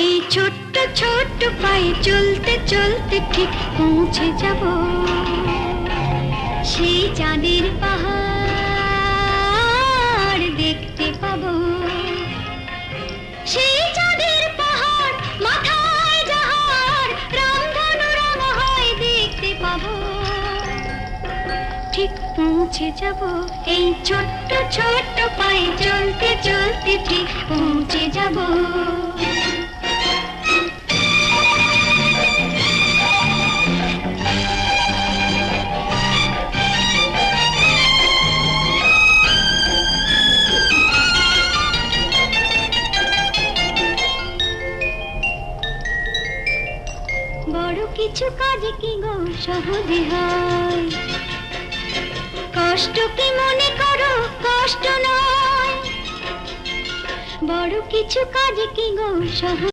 এই ছোট্ট ছোট্ট পায়ে চলতে চলতে ঠিক পৌঁছে যাব সেই চাঁদের পাহাড় দেখতে পাবো। সেই চাঁদের পাহাড় মাথায় যাহার রামধনু রং হয় দেখতে পাবো। ঠিক পৌঁছে যাব এই ছোট্ট ছোট্ট পায়ে চলতে চলতে ঠিক পৌঁছে যাব। বড় কিছু কাজ কি গো সহজে হয়, কষ্ট কি মনে করো কষ্ট নয়। বড় কিছু কাজ কি গো সহজে